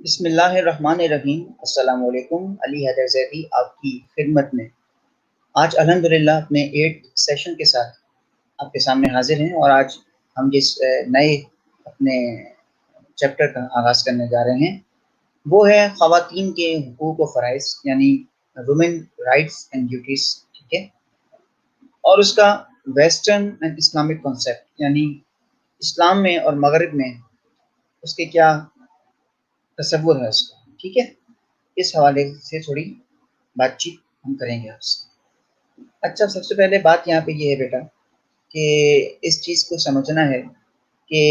بسم اللہ الرحمن الرحیم۔ السلام علیکم، علی حیدر زیدی آپ کی خدمت میں آج الحمدللہ اپنے 8 سیشن کے ساتھ آپ کے سامنے حاضر ہیں، اور آج ہم جس نئے اپنے چیپٹر کا آغاز کرنے جا رہے ہیں وہ ہے خواتین کے حقوق و فرائض، یعنی وومن رائٹس اینڈ ڈیوٹیز، ٹھیک ہے، اور اس کا ویسٹرن اینڈ اسلامک کانسیپٹ، یعنی اسلام میں اور مغرب میں اس کے کیا تصور ہے اس کا، ٹھیک ہے۔ اس حوالے سے تھوڑی بات چیت ہم کریں گے آپ سے۔ اچھا، سب سے پہلے بات یہاں پہ یہ ہے بیٹا کہ اس چیز کو سمجھنا ہے کہ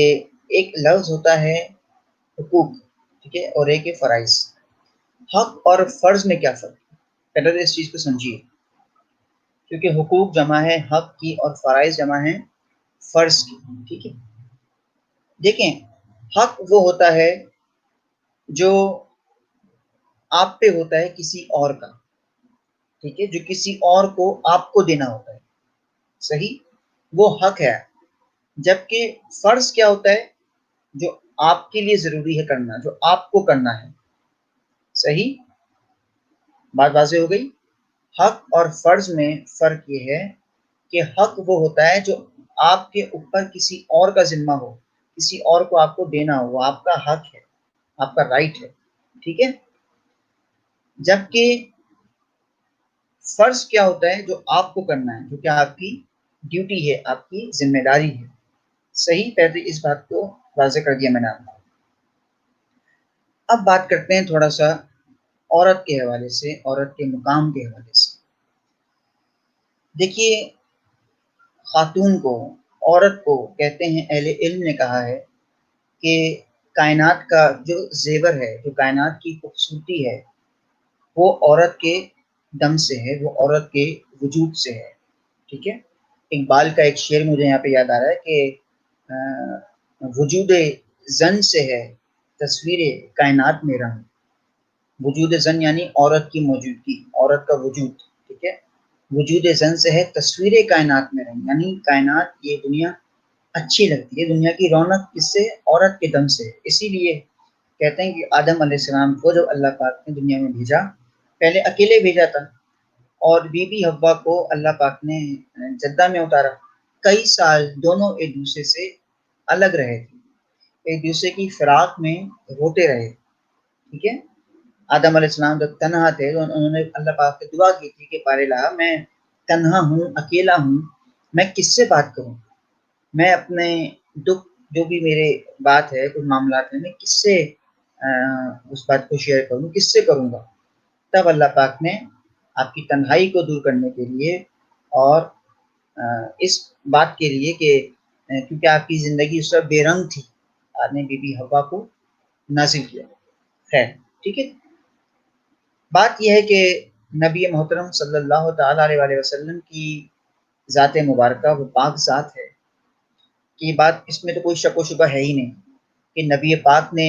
ایک لفظ ہوتا ہے حقوق، ٹھیک ہے، اور ایک ہے فرائض۔ حق اور فرض میں کیا فرق ہے؟ پہلے تو اس چیز کو سمجھیے، کیونکہ حقوق جمع ہے حق کی اور فرائض جمع ہے فرض کی، ٹھیک ہے۔ دیکھیں، حق وہ ہوتا ہے جو آپ پہ ہوتا ہے کسی اور کا، ٹھیک ہے، جو کسی اور کو آپ کو دینا ہوتا ہے، صحیح، وہ حق ہے۔ جبکہ فرض کیا ہوتا ہے؟ جو آپ کے لیے ضروری ہے کرنا، جو آپ کو کرنا ہے، صحیح، بات واضح ہو گئی۔ حق اور فرض میں فرق یہ ہے کہ حق وہ ہوتا ہے جو آپ کے اوپر کسی اور کا ذمہ ہو، کسی اور کو آپ کو دینا ہو، وہ آپ کا حق ہے، آپ کا رائٹ ہے، ٹھیک ہے۔ جبکہ فرض کیا ہوتا ہے؟ جو آپ کو کرنا ہے، جو کہ آپ کی ڈیوٹی ہے، آپ کی ذمہ داری ہے، صحیح، پہلے اس بات کو واضح کر دیا میں نے آپ کو۔ اب بات کرتے ہیں تھوڑا سا عورت کے حوالے سے، عورت کے مقام کے حوالے سے۔ دیکھیے، خاتون کو، عورت کو کہتے ہیں، اہل علم نے کہا ہے کہ کائنات کا جو زیور ہے، جو کائنات کی خوبصورتی ہے، وہ عورت کے دم سے ہے، وہ عورت کے وجود سے ہے، ٹھیک ہے۔ اقبال کا ایک شعر مجھے یہاں پہ یاد آ رہا ہے کہ وجود زن سے ہے تصویر کائنات میں رنگ۔ وجود زن یعنی عورت کی موجودگی، عورت کا وجود، ٹھیک ہے۔ وجود زن سے ہے تصویر کائنات میں رنگ، یعنی کائنات، یہ دنیا اچھی لگتی ہے، دنیا کی رونق کس سے؟ عورت کے دم سے۔ اسی لیے کہتے ہیں کہ آدم علیہ السلام کو جب اللہ پاک نے دنیا میں بھیجا، پہلے اکیلے بھیجا تھا، اور بی بی حوا کو اللہ پاک نے جدہ میں اتارا۔ کئی سال دونوں ایک دوسرے سے الگ رہے تھے، ایک دوسرے کی فراق میں روتے رہے، ٹھیک ہے۔ آدم علیہ السلام جب تنہا تھے تو انہوں نے اللہ پاک سے دعا کی تھی کہ پارے الہ، میں تنہا ہوں، اکیلا ہوں، میں کس سے بات کروں؟ میں اپنے دکھ، جو بھی میرے بات ہے، کچھ معاملات ہیں، میں کس سے اس بات کو شیئر کروں، کس سے کروں گا؟ تب اللہ پاک نے آپ کی تنہائی کو دور کرنے کے لیے، اور اس بات کے لیے کہ کیونکہ آپ کی زندگی اس وقت بے رنگ تھی، آپ نے بی بی حوا کو نازل کیا۔ خیر، ٹھیک ہے۔ بات یہ ہے کہ نبی محترم صلی اللہ تعالیٰ علیہ وسلم کی ذات مبارکہ وہ پاک ذات ہے کہ یہ بات، اس میں تو کوئی شک و شبہ ہے ہی نہیں کہ نبی پاک نے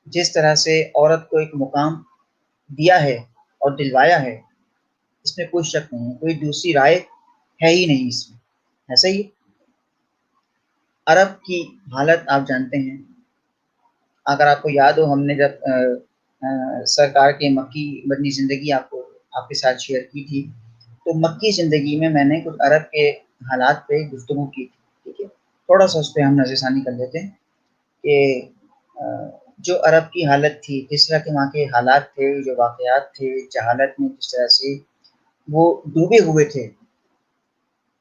جس طرح سے عورت کو ایک مقام دیا ہے اور دلوایا ہے، اس میں کوئی شک نہیں ہے، کوئی دوسری رائے ہے ہی نہیں اس میں، ایسا ہی۔ عرب کی حالت آپ جانتے ہیں، اگر آپ کو یاد ہو، ہم نے جب سرکار کے مکی مدنی زندگی آپ کے ساتھ شیئر کی تھی، تو مکی زندگی میں نے کچھ عرب کے حالات پہ گفتگو کی تھی، ٹھیک ہے۔ تھوڑا سا اس پہ ہم نظر ثانی کر لیتے ہیں کہ جو عرب کی حالت تھی، جس طرح کے وہاں کے حالات تھے، جو واقعات تھے، جہالت میں جس طرح سے وہ ڈوبے ہوئے تھے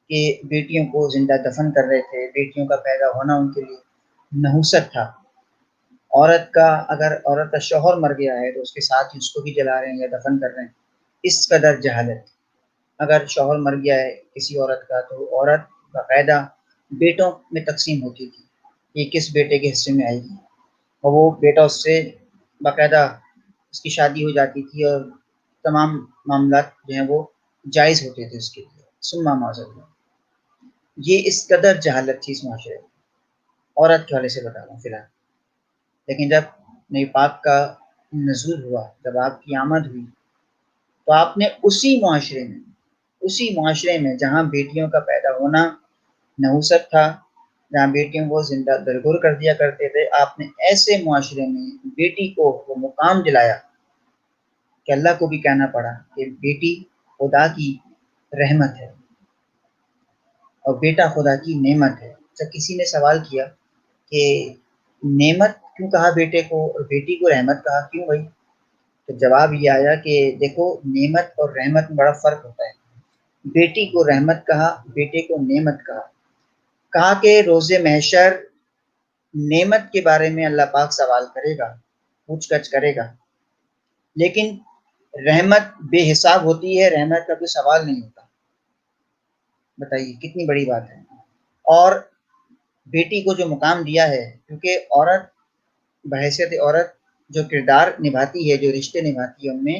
کہ بیٹیوں کو زندہ دفن کر رہے تھے، بیٹیوں کا پیدا ہونا ان کے لیے نحوست تھا۔ عورت کا شوہر مر گیا ہے تو اس کے ساتھ ہی اس کو بھی جلا رہے ہیں یا دفن کر رہے ہیں، اس قدر جہالت۔ اگر شوہر مر گیا ہے کسی عورت کا تو عورت باقاعدہ بیٹوں میں تقسیم ہوتی تھی، یہ کس بیٹے کے حصے میں آئے گی، اور وہ بیٹا اس سے باقاعدہ اس کی شادی ہو جاتی تھی، اور تمام معاملات جو ہیں وہ جائز ہوتے تھے اس کے لیے، سما معذرت۔ یہ اس قدر جہالت تھی اس معاشرے میں، عورت کے حوالے سے بتا رہا ہوں فی الحال۔ لیکن جب نبی پاک کا نزول ہوا، جب آپ کی آمد ہوئی، تو آپ نے اسی معاشرے میں جہاں بیٹیوں کا پیدا ہونا نحوست تھا، جہاں بیٹیوں کو زندہ درگور کر دیا کرتے تھے، آپ نے ایسے معاشرے میں بیٹی کو وہ مقام دلایا کہ اللہ کو بھی کہنا پڑا کہ بیٹی خدا کی رحمت ہے اور بیٹا خدا کی نعمت ہے۔ جب کسی نے سوال کیا کہ نعمت کیوں کہا بیٹے کو اور بیٹی کو رحمت کہا کیوں بھائی، تو جواب یہ آیا کہ دیکھو نعمت اور رحمت میں بڑا فرق ہوتا ہے۔ بیٹی کو رحمت کہا، بیٹے کو نعمت کہا۔ کہا کہ روز محشر نعمت کے بارے میں اللہ پاک سوال کرے گا، پوچھ گچھ کرے گا، لیکن رحمت بے حساب ہوتی ہے، رحمت کا کوئی سوال نہیں ہوتا۔ بتائیے کتنی بڑی بات ہے۔ اور بیٹی کو جو مقام دیا ہے، کیونکہ عورت بحیثیت عورت جو کردار نبھاتی ہے، جو رشتے نبھاتی ہے، ان میں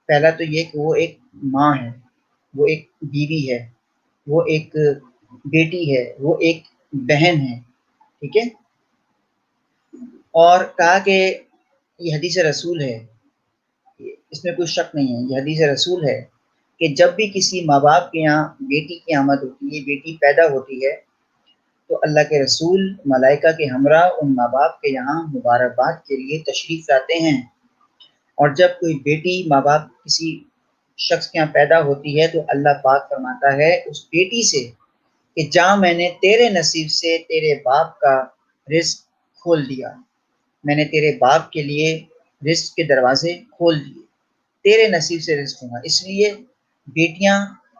پہلا تو یہ کہ وہ ایک ماں ہے، وہ ایک بیوی ہے، وہ ایک بیٹی ہے، وہ ایک بہن ہے، ٹھیک ہے۔ اور کہا کہ یہ حدیث رسول ہے، اس میں کوئی شک نہیں ہے، یہ حدیث رسول ہے کہ جب بھی کسی ماں باپ کے یہاں بیٹی کی آمد ہوتی ہے، بیٹی پیدا ہوتی ہے، تو اللہ کے رسول ملائکہ کے ہمراہ ان ماں باپ کے یہاں مبارکباد کے لیے تشریف لاتے ہیں۔ اور جب کوئی بیٹی ماں باپ کسی شخص کے یہاں پیدا ہوتی ہے تو اللہ پاک فرماتا ہے اس بیٹی سے کہ جہاں میں نے تیرے نصیب سے تیرے باپ کا رزق کھول دیا، میں نے تیرے باپ کے لیے رزق کے دروازے کھول دیے، تیرے نصیب سے رزق ہوں گا۔ اس لیے بیٹیاں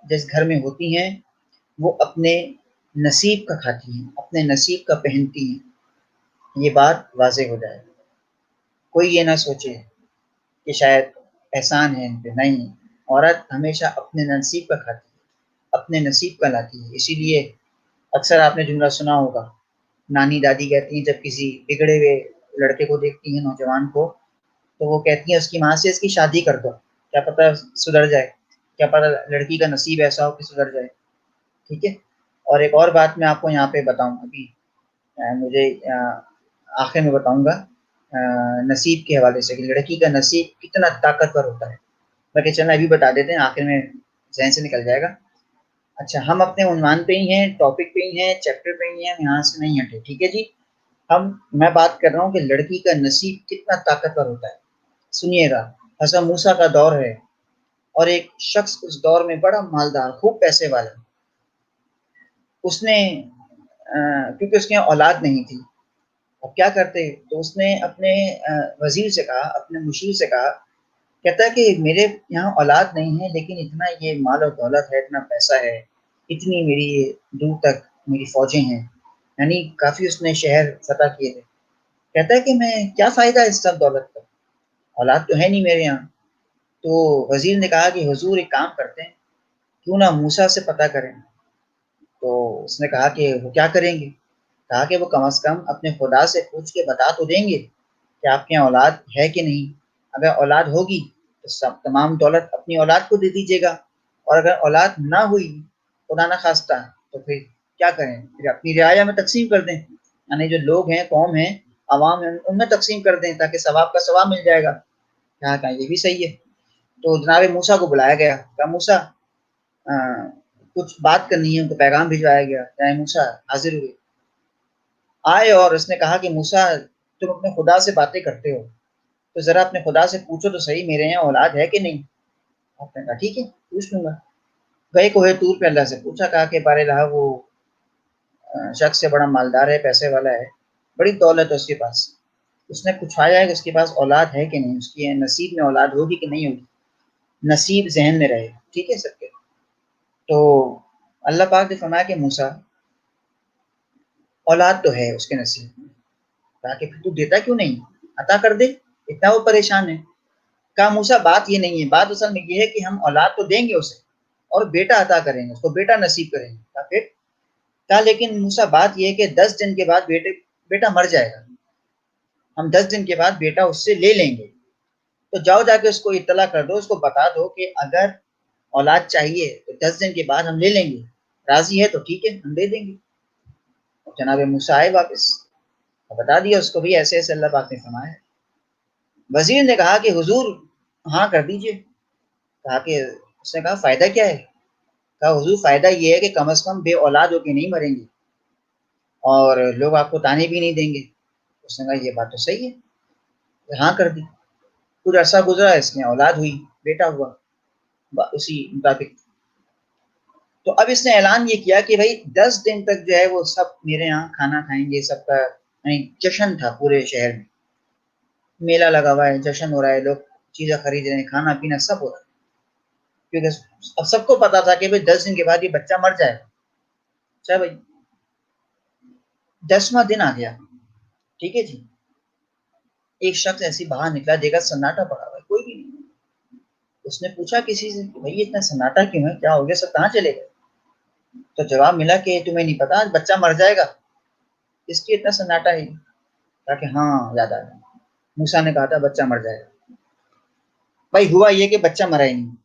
جس گھر میں ہوتی ہیں وہ اپنے نصیب کا کھاتی ہیں، اپنے نصیب کا پہنتی ہیں، یہ بات واضح ہو جائے۔ کوئی یہ نہ سوچے کہ شاید احسان ہے ان پہ، نہیں، عورت ہمیشہ اپنے نصیب کا کھاتی ہے، اپنے نصیب کا لاتی ہے۔ اسی لیے اکثر آپ نے جملہ سنا ہوگا، نانی دادی کہتی ہیں جب کسی بگڑے ہوئے لڑکے کو دیکھتی ہیں، نوجوان کو، تو وہ کہتی ہیں اس کی ماں سے اس کی شادی کر دو، کیا پتہ سدھر جائے، کیا پتہ لڑکی کا نصیب ایسا ہو کہ سدھر جائے، ٹھیک ہے۔ اور ایک اور بات میں آپ کو یہاں پہ بتاؤں، ابھی مجھے آخر میں بتاؤں گا نصیب کے حوالے سے کہ لڑکی کا نصیب کتنا طاقتور ہوتا ہے، باقی چلنا ابھی بتا دیتے ہیں، آخر میں ذہن سے نکل جائے گا۔ اچھا، ہم اپنے عنوان پہ ہی ہیں، ٹاپک پہ ہی ہیں، چیپٹر پہ ہی ہیں، ہم یہاں سے نہیں ہٹے، ٹھیک ہے جی۔ میں بات کر رہا ہوں کہ لڑکی کا نصیب کتنا طاقتور ہوتا ہے۔ سنیے گا، حضرت موسیٰ کا دور ہے اور ایک شخص اس دور میں بڑا مالدار، خوب پیسے والا، اس نے کیونکہ اس کے یہاں اولاد نہیں تھی، اب کیا کرتے، تو اس نے اپنے وزیر سے کہا، اپنے مشیر سے کہا، کہتا ہے کہ میرے یہاں اولاد نہیں ہے لیکن اتنا یہ مال و دولت ہے، اتنا پیسہ ہے، اتنی میری دور تک میری فوجیں ہیں، یعنی کافی اس نے شہر فتح کیے تھے۔ کہتا ہے کہ میں کیا فائدہ اس سب دولت کا، اولاد تو ہے نہیں میرے یہاں۔ تو وزیر نے کہا کہ حضور ایک کام کرتے ہیں، کیوں نہ موسیٰ سے پتہ کریں۔ تو اس نے کہا کہ وہ کیا کریں گے، کہا کہ وہ کم از کم اپنے خدا سے پوچھ کے بتا تو دیں گے کہ آپ کے یہاں اولاد ہے کہ نہیں، اگر اولاد ہوگی تو سب تمام دولت اپنی اولاد کو دے دیجیے گا، اور اگر اولاد نہ ہوئی خدا نہ خواستہ تو پھر کیا کریں، پھر اپنی رعایا میں تقسیم کر دیں، یعنی جو لوگ ہیں، قوم ہیں، عوام ہیں، ان میں تقسیم کر دیں تاکہ ثواب کا ثواب مل جائے گا۔ کہا یہ بھی صحیح ہے۔ تو جناب موسیٰ کو بلایا گیا، کہا موسیٰ کچھ بات کرنی ہے، ان کو پیغام بھجوایا گیا، جناب موسیٰ حاضر ہوئے، آئے، اور اس نے کہا کہ موسیٰ تم اپنے خدا سے باتیں کرتے ہو تو ذرا اپنے خدا سے پوچھو تو صحیح میرے یہاں اولاد ہے کہ نہیں۔ آپ نے کہا ٹھیک ہے پوچھ لوں گا۔ گئے کوہ طور پہ اللہ سے پوچھا، کہا کہ بارے رہا وہ شخص سے بڑا مالدار ہے، پیسے والا ہے، بڑی دولت ہے اس کے پاس، اس نے پوچھایا ہے کہ اس کے پاس اولاد ہے کہ نہیں، اس کی نصیب میں اولاد ہوگی کہ نہیں ہوگی، نصیب ذہن میں رہے، ٹھیک ہے سب کے۔ تو اللہ پاک نے فرمایا کہ موسیٰ اولاد تو ہے اس کے نصیب میں، کہا کہ پھر تو دیتا کیوں نہیں، عطا کر دے، اتنا وہ پریشان ہے۔ کہا موسیٰ بات یہ نہیں ہے، بات اصل میں یہ ہے کہ ہم اولاد تو دیں گے اسے اور بیٹا عطا کریں گے، اس کو بیٹا نصیب کریں گے۔ کہا پھر، کہا لیکن موسیٰ بات یہ ہے کہ 10 دن کے بعد بیٹا مر جائے گا، ہم 10 دن کے بعد بیٹا اس سے لے لیں گے، تو جاؤ جا کے اس کو اطلاع کر دو، اس کو بتا دو کہ اگر اولاد چاہیے تو 10 دن کے بعد ہم لے لیں گے، راضی ہے تو ٹھیک ہے ہم دے دیں گے۔ جناب موسیٰ آئے واپس، بتا دیا اس کو بھی ایسے ایسے اللہ پاک نے فرمایا ہے۔ وزیر نے کہا کہ حضور ہاں کر دیجئے۔ کہا کہ اس نے کہا فائدہ کیا ہے، کہا حضور فائدہ یہ ہے کہ کم از کم بے اولاد ہو کے نہیں مریں گے، اور لوگ آپ کو تانے بھی نہیں دیں گے۔ اس نے کہا یہ بات تو صحیح ہے، ہاں کر دی۔ کچھ عرصہ گزرا، اس میں اولاد ہوئی، بیٹا ہوا اسی مطابق۔ تو اب اس نے اعلان یہ کیا کہ بھائی 10 دن تک جو ہے وہ سب میرے یہاں کھانا کھائیں گے، سب کا جشن تھا پورے شہر میں، میلہ لگا ہوا ہے، جشن ہو رہا ہے، لوگ چیزیں خرید رہے ہیں، کھانا پینا سب ہو رہا ہے، کیونکہ اب سب کو پتا تھا کہ بھائی 10 دن کے بعد یہ بچہ مر جائے گا۔ اچھا بھائی 10واں دن آ گیا، ٹھیک ہے جی، ایک شخص ایسی باہر نکلا، دیکھا سناٹا پڑا ہوا ہے، کوئی بھی نہیں۔ اس نے پوچھا کسی سے بھائی اتنا سناٹا کیوں ہے، کیا ہو گیا، سب کہاں چلے گئے؟ تو جواب ملا کہ تمہیں نہیں پتا بچہ مر جائے گا، اس کی اتنا سناٹا ہے؟ کہا کہ ہاں یاد آ گیا، موسیٰ نے کہا تھا بچہ مر جائے گا۔ بھائی ہوا یہ کہ بچہ مرا ہی نہیں،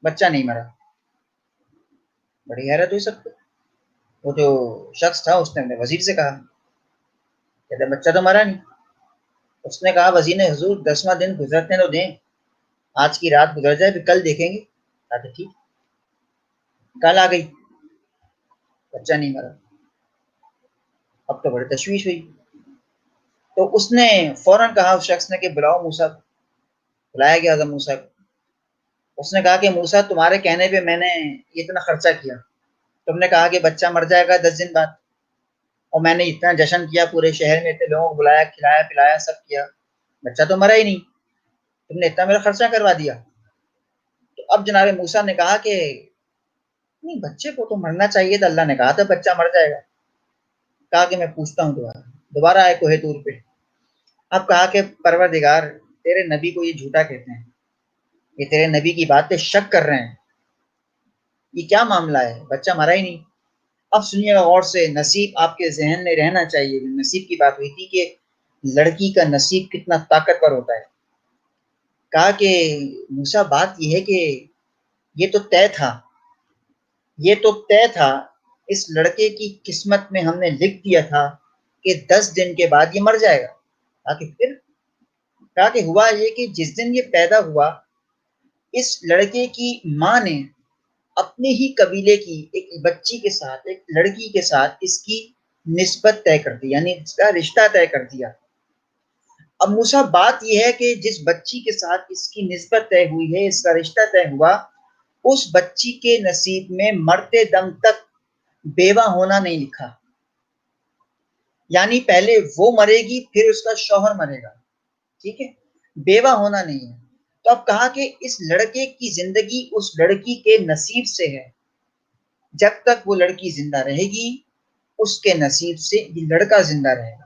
بچہ نہیں مرا۔ بڑی حیرت ہوئی سب کو۔ وہ جو شخص تھا اس نے اپنے وزیر سے کہا، کہتے بچہ تو مرا نہیں۔ اس نے کہا وزیر نے حضور 10واں دن گزرنے تو دیں، آج کی رات گزر جائے پھر کل دیکھیں گے۔ کہا کہ ٹھیک۔ کل آ گئی، بچہ نہیں مرا۔ اب تو بڑی تشویش ہوئی، تو اس نے فوراً کہا اس شخص نے کہ بلاؤ موسیٰ کو۔ بلایا گیا حضرت موسیٰ کو۔ اس نے کہا کہ موسیٰ تمہارے کہنے پہ میں نے اتنا خرچہ کیا، تم نے کہا کہ بچہ مر جائے گا 10 دن بعد، اور میں نے اتنا جشن کیا پورے شہر میں، اتنے لوگوں کو بلایا، کھلایا پلایا سب کیا، بچہ تو مرا ہی نہیں، تم نے اتنا میرا خرچہ کروا دیا۔ تو اب جناب موسیٰ نے کہا کہ نہیں، بچے کو تو مرنا چاہیے تھا، اللہ نے کہا تھا بچہ مر جائے گا۔ کہا کہ میں پوچھتا ہوں دوبارہ آئے کوہ طور پہ۔ اب کہا کہ پروردگار تیرے نبی کو یہ جھوٹا کہتے ہیں، یہ تیرے نبی کی بات پہ شک کر رہے ہیں، یہ کیا معاملہ ہے، بچہ مرا ہی نہیں۔ اب سنیے گا غور سے، نصیب آپ کے ذہن میں رہنا چاہیے، نصیب کی بات ہوئی تھی کہ لڑکی کا نصیب کتنا طاقتور ہوتا ہے۔ کہا کہ موسیٰ بات یہ ہے کہ یہ تو طے تھا، یہ تو طے تھا، اس لڑکے کی قسمت میں ہم نے لکھ دیا تھا کہ 10 دن کے بعد یہ مر جائے گا۔ کہا کہ پھر؟ کہا کہ ہوا یہ کہ جس دن یہ پیدا ہوا، اس لڑکے کی ماں نے اپنے ہی قبیلے کی ایک بچی کے ساتھ، ایک لڑکی کے ساتھ اس کی نسبت طے کر دی، یعنی اس کا رشتہ طے کر دیا۔ اب موسیٰ بات یہ ہے کہ جس بچی کے ساتھ اس کی نسبت طے ہوئی ہے، اس کا رشتہ طے ہوا، اس بچی کے نصیب میں مرتے دم تک بیوہ ہونا نہیں لکھا، یعنی پہلے وہ مرے گی پھر اس کا شوہر مرے گا، ٹھیک ہے، بیوہ ہونا نہیں ہے۔ تو اب کہا کہ اس لڑکے کی زندگی اس لڑکی کے نصیب سے ہے، جب تک وہ لڑکی زندہ رہے گی اس کے نصیب سے یہ لڑکا زندہ رہے گا۔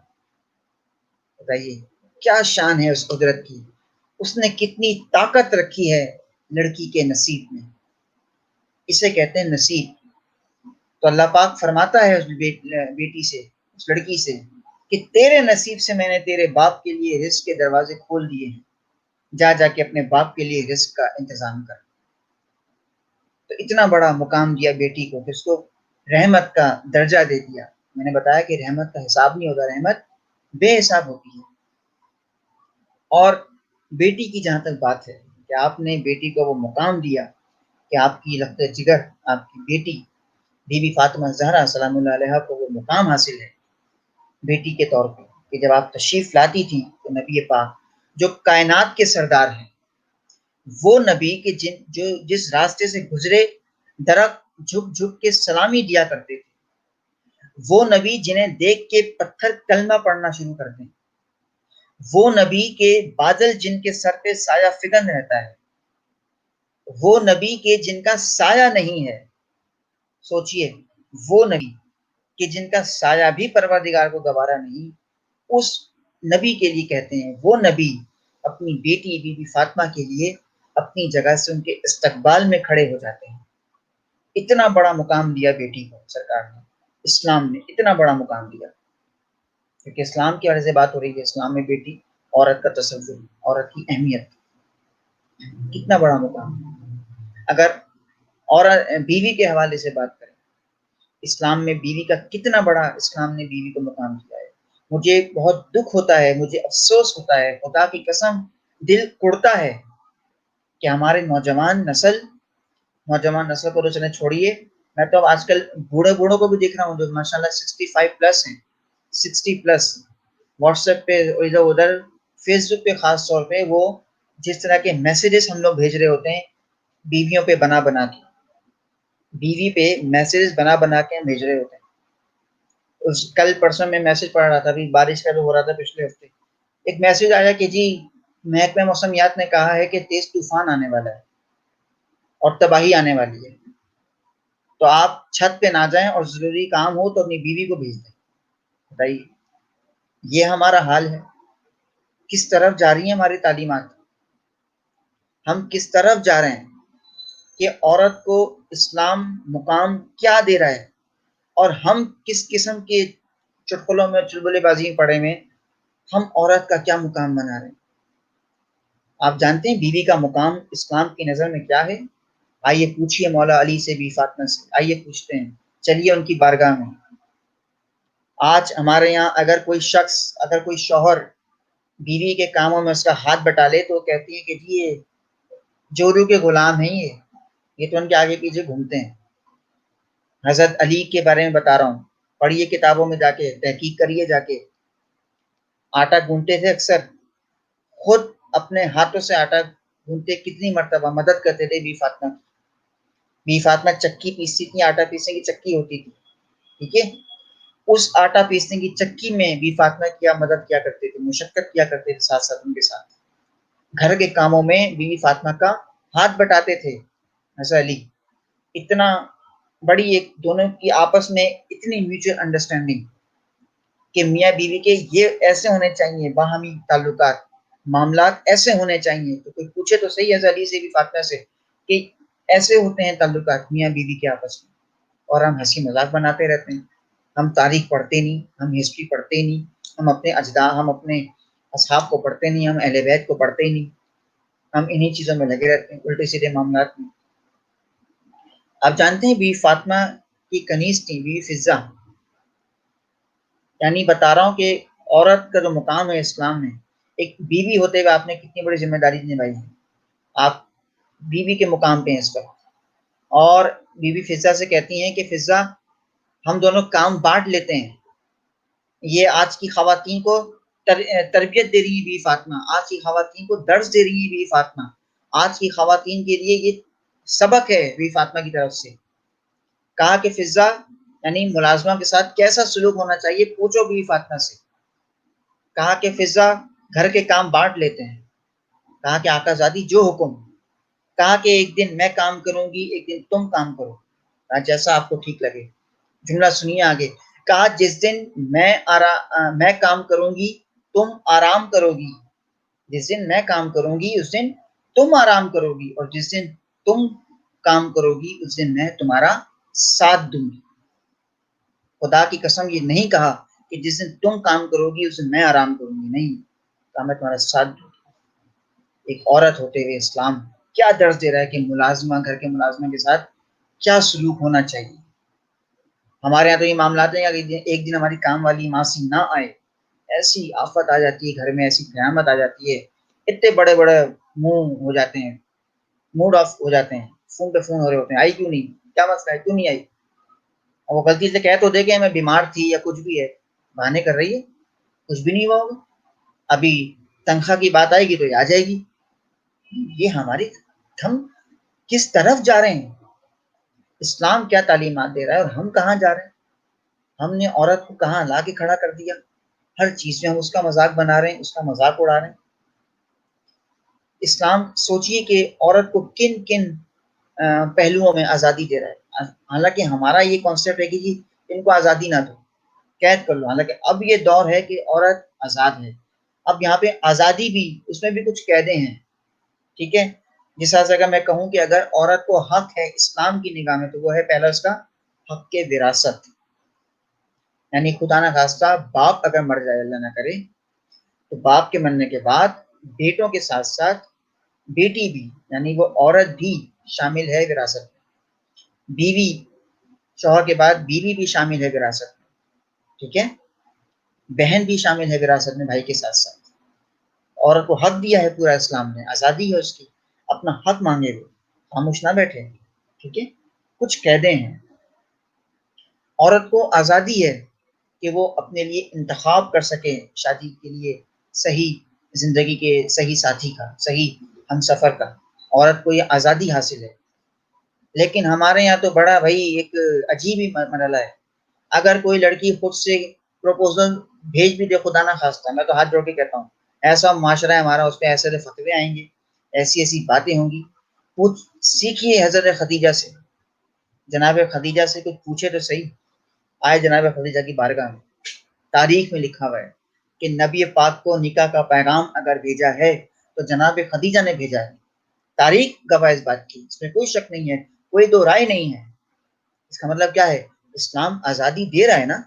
بتائیے کیا شان ہے اس قدرت کی، اس نے کتنی طاقت رکھی ہے لڑکی کے نصیب میں، اسے کہتے ہیں نصیب۔ تو اللہ پاک فرماتا ہے اس بیٹی سے، اس لڑکی سے کہ تیرے نصیب سے میں نے تیرے باپ کے لیے رزق کے دروازے کھول دیے ہیں، جا جا کے اپنے باپ کے لیے رزق کا انتظام کر۔ تو اتنا بڑا مقام دیا بیٹی کو کہ اس کو رحمت کا درجہ دے دیا۔ میں نے بتایا کہ رحمت کا حساب نہیں ہوتا، رحمت بے حساب ہوتی ہے۔ اور بیٹی کی جہاں تک بات ہے کہ آپ نے بیٹی کو وہ مقام دیا کہ آپ کی لخت جگر، آپ کی بیٹی بی بی فاطمہ زہرا سلام اللہ علیہا کو وہ مقام حاصل ہے بیٹی کے طور پہ، کہ جب آپ تشریف لاتی تھی تو نبی پاک جو کائنات کے سردار ہیں، وہ نبی کہ جو جس راستے سے گزرے درخت جھک جھک کے سلامی دیا کرتے تھے، وہ نبی جنہیں دیکھ کے پتھر کلمہ پڑھنا شروع کر دیں، وہ نبی کے بادل جن کے سر پہ سایہ فگن رہتا ہے، وہ نبی کے جن کا سایہ نہیں ہے، سوچئے وہ نبی کہ جن کا سایہ بھی پروردگار کو گوارا نہیں، اس نبی کے لیے کہتے ہیں وہ نبی اپنی بیٹی بی بی فاطمہ کے لیے اپنی جگہ سے ان کے استقبال میں کھڑے ہو جاتے ہیں۔ اتنا بڑا مقام دیا بیٹی کو سرکار نے، اسلام نے اتنا بڑا مقام دیا، کیونکہ اسلام کی وجہ سے بات ہو رہی ہے، اسلام میں بیٹی، عورت کا تصور، عورت کی اہمیت، کتنا بڑا مقام۔ اگر عورت بیوی کے حوالے سے بات کریں، اسلام میں بیوی کا کتنا بڑا، اسلام نے بیوی کو مقام دیا ہے۔ مجھے بہت دکھ ہوتا ہے، مجھے افسوس ہوتا ہے، خدا کی قسم دل کڑتا ہے کہ ہمارے نوجوان نسل کو تو چلیں چھوڑیے، میں تو اب آج کل بوڑھوں کو بھی دیکھ رہا ہوں جو ماشاء اللہ 65 پلس ہیں، 60 پلس، واٹس ایپ پہ ادھر ادھر، فیس بک پہ خاص طور پہ وہ جس طرح کے میسیجز ہم لوگ بھیج رہے ہوتے ہیں بیویوں پہ بنا کے، بیوی پہ میسیجز بنا کے بھیج رہے ہوتے ہیں. کل پرسوں میں میسج پڑھ رہا تھا، ابھی بارش کا جو ہو رہا تھا پچھلے ہفتے، ایک میسج آیا کہ جی محکمہ موسمیات نے کہا ہے کہ تیز طوفان آنے والا ہے اور تباہی آنے والی ہے، تو آپ چھت پہ نہ جائیں اور ضروری کام ہو تو اپنی بیوی کو بھیج دیں. بتائیے یہ ہمارا حال ہے. کس طرف جا رہی ہیں ہماری تعلیمات؟ ہم کس طرف جا رہے ہیں کہ عورت کو اسلام مقام کیا دے رہا ہے، اور ہم کس قسم کے چٹکلوں میں چلبلے بازی میں پڑے میں ہم عورت کا کیا مقام بنا رہے ہیں. آپ جانتے ہیں بیوی کا مقام اسلام کی نظر میں کیا ہے؟ آئیے پوچھئے مولا علی سے، بی فاطمہ سے، آئیے پوچھتے ہیں، چلیے ان کی بارگاہ میں. آج ہمارے یہاں اگر کوئی شخص، اگر کوئی شوہر بیوی کے کاموں میں اس کا ہاتھ بٹا لے تو کہتی ہیں کہ جی یہ جورو کے غلام ہیں، یہ تو ان کے آگے پیچھے گھومتے ہیں. حضرت علی کے بارے میں بتا رہا ہوں، پڑھیے کتابوں میں جا کے، تحقیق کریے جا کے. آٹا گونتے تھے اکثر، خود اپنے ہاتھوں سے آٹا گونتے، کتنی مرتبہ مدد کرتے تھے بی فاطمہ. بی فاطمہ چکی پیستی تھی، آٹا پیسنے کی چکی ہوتی تھی، ٹھیک ہے، اس آٹا پیسنے کی چکی میں بی فاطمہ کیا مدد کیا کرتے تھے، مشقت کیا کرتے تھے ساتھ ساتھ ان کے ساتھ. گھر کے کاموں میں بی فاطمہ کا ہاتھ بٹاتے تھے حضرت علی. اتنا بڑی ایک دونوں کی آپس میں اتنی میوچل انڈرسٹینڈنگ کہ میاں بیوی کے یہ ایسے ہونے چاہیے، باہمی تعلقات، معاملات ایسے ہونے چاہیے. تو کوئی پوچھے تو صحیح حضرت علی سے، بی فاطمہ سے، کہ ایسے ہوتے ہیں تعلقات میاں بیوی کے آپس میں، اور ہم ہنسی مذاق بناتے رہتے ہیں. ہم تاریخ پڑھتے نہیں، ہم ہسٹری پڑھتے نہیں، ہم اپنے اجداد، ہم اپنے اصحاب کو پڑھتے نہیں، ہم اہل بیت کو پڑھتے ہی نہیں. ہم انہی چیزوں میں لگے رہتے ہیں، الٹے سیدھے معاملات میں. آپ جانتے ہیں بی فاطمہ کی کنیز تھی بی فضہ. یعنی بتا رہا ہوں کہ عورت کا جو مقام ہے اسلام میں، ایک بیوی ہوتے ہوئے آپ نے کتنی بڑی ذمہ داری نبھائی ہے. آپ بیوی کے مقام پہ ہیں اس وقت. اور بی بی فضہ سے کہتی ہیں کہ فضہ ہم دونوں کام بانٹ لیتے ہیں. یہ آج کی خواتین کو تربیت دے رہی ہے بی فاطمہ، آج کی خواتین کو درس دے رہی ہے بی فاطمہ، آج کی خواتین کے لیے یہ سبق ہے بی فاطمہ کی طرف سے. کہا کہ فضہ یعنی ملازمہ کے ساتھ کیسا سلوک ہونا چاہیے پوچھو بی فاطمہ سے. کہا کہ فضہ گھر کے کام بانٹ لیتے ہیں. کہا کہ آقا زادی جو حکم. کہا کہ ایک دن میں کام کروں گی، ایک دن تم کام کرو، جیسا آپ کو ٹھیک لگے. جملہ سنیے آگے. کہا جس دن میں کام کروں گی تم آرام کرو گی، جس دن میں کام کروں گی اس دن تم آرام کرو گی، اور جس دن تم کام کرو گی اس دن میں تمہارا ساتھ دوں گی. خدا کی قسم یہ نہیں کہا کہ جس دن تم کام کرو گی اس دن میں آرام کروں گی، نہیں کہا میں تمہارا ساتھ دوں گی. ایک عورت ہوتے ہوئے اسلام کیا درس دے رہا ہے کہ ملازمہ، گھر کے ملازمہ کے ساتھ کیا سلوک ہونا چاہیے. ہمارے یہاں تو یہ معاملات ہیں کہ ایک دن ہماری کام والی ماسی نہ آئے، ایسی آفت آ جاتی ہے گھر میں، ایسی قیامت آ جاتی ہے، اتنے بڑے بڑے منہ ہو جاتے ہیں، موڈ آف ہو جاتے ہیں، فون پہ فون ہو رہے ہوتے ہیں، آئی کیوں نہیں، کیا مسئلہ ہے، کیوں نہیں آئی. اور وہ غلطی سے کہہ تو دے کہ میں بیمار تھی یا کچھ بھی ہے، بہانے کر رہی ہے، کچھ بھی نہیں ہوا ہوگا، ابھی تنخواہ کی بات آئے گی تو یہ آ جائے گی. یہ ہماری، ہم کس طرف جا رہے ہیں؟ اسلام کیا تعلیمات دے رہا ہے اور ہم کہاں جا رہے ہیں؟ ہم نے عورت کو کہاں لا کے کھڑا کر دیا، ہر چیز میں ہم اس کا مذاق بنا رہے ہیں، اس کا مذاق اڑا رہے ہیں. اسلام سوچئے کہ عورت کو کن کن پہلوؤں میں آزادی دے رہا ہے. حالانکہ ہمارا یہ کانسیپٹ ہے کہ جی ان کو آزادی نہ دو، قید کر لو. حالانکہ اب یہ دور ہے کہ عورت آزاد ہے. اب یہاں پہ آزادی بھی، اس میں بھی کچھ قیدیں ہیں، ٹھیک ہے. جس طرح سے اگر میں کہوں کہ اگر عورت کو حق ہے اسلام کی نگاہ میں تو وہ ہے پہلا اس کا حق کے وراثت. یعنی خدا نہ خواستہ باپ اگر مر جائے، اللہ نہ کرے، تو باپ کے مرنے کے بعد بیٹوں کے ساتھ ساتھ بیٹی بھی، یعنی وہ عورت بھی شامل ہے وراثت میں. بیوی، شوہر کے بعد بیوی بھی شامل ہے وراثت میں، ٹھیک ہے. بہن بھی شامل ہے وراثت میں بھائی کے ساتھ ساتھ. عورت کو حق دیا ہے پورا اسلام نے، آزادی ہے اس کی، اپنا حق مانگے، وہ خاموش نہ بیٹھے، ٹھیک ہے. کچھ قیدیں ہیں. عورت کو آزادی ہے کہ وہ اپنے لیے انتخاب کر سکے شادی کے لیے صحیح زندگی کے صحیح ساتھی کا، صحیح ہم سفر کا، عورت کو یہ آزادی حاصل ہے۔ لیکن ہمارے یہاں تو بڑا بھائی ایک عجیب ہی مرحلہ ہے۔ اگر کوئی لڑکی خود سے پروپوزل بھیج بھی دے خدا نہ خواستہ، میں تو ہاتھ جوڑ کے کہتا ہوں ایسا معاشرہ ہے ہمارا، اس پہ ایسے ایسے فتوے آئیں گے، ایسی ایسی باتیں ہوں گی۔ کچھ سیکھیے حضرت خدیجہ سے، جناب خدیجہ سے کچھ پوچھے تو صحیح۔ آئے جناب خدیجہ کی بارگاہ میں، تاریخ میں لکھا ہوا ہے کہ نبی پاک کو نکاح کا پیغام اگر بھیجا ہے تو جناب خدیجہ نے بھیجا ہے۔ تاریخ گواہ اس بات کی، اس میں کوئی شک نہیں ہے، کوئی دو رائے نہیں ہے۔ اس کا مطلب کیا ہے؟ اسلام آزادی دے رہا ہے نا،